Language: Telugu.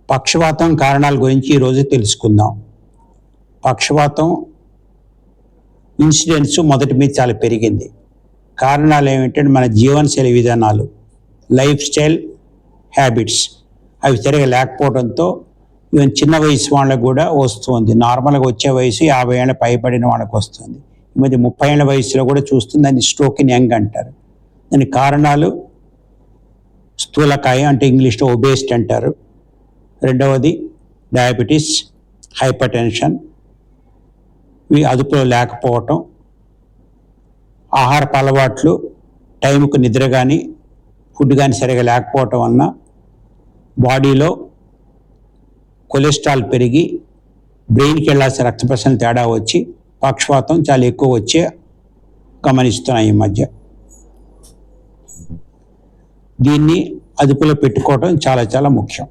పక్షవాతం కారణాల గురించి ఈరోజు తెలుసుకుందాం. పక్షవాతం ఇన్సిడెంట్స్ మొదటి మీద చాలా పెరిగింది. కారణాలు ఏమిటంటే మన జీవనశైలి విధానాలు, లైఫ్ స్టైల్ హ్యాబిట్స్ అవి సరిగా లేకపోవడంతో ఈవెన్ చిన్న వయసు వాళ్ళకు కూడా వస్తుంది. నార్మల్గా వచ్చే వయసు 50 ఏళ్ళ పైబడిన వాళ్ళకి వస్తుంది. ఈ మధ్య 30 ఏళ్ళ వయసులో కూడా చూస్తుంది. దాన్ని స్ట్రోక్ ఇన్ యంగ్ అంటారు. దానికి కారణాలు స్థూలకాయం అంటే ఇంగ్లీష్లో ఒబేసిటీ అంటారు. రెండవది డయాబెటీస్, హైపర్ టెన్షన్, ఇవి అదుపులో లేకపోవటం, ఆహారపు అలవాట్లు, టైంకు నిద్ర కానీ ఫుడ్ కానీ సరిగా లేకపోవటం వలన బాడీలో కొలెస్ట్రాల్ పెరిగి బ్రెయిన్కి వెళ్ళాల్సిన రక్త ప్రసరణ తేడా వచ్చి పక్షవాతం చాలా ఎక్కువ వచ్చే గమనిస్తున్నాం ఈ మధ్య. దీన్ని అదుపులో పెట్టుకోవడం చాలా చాలా ముఖ్యం.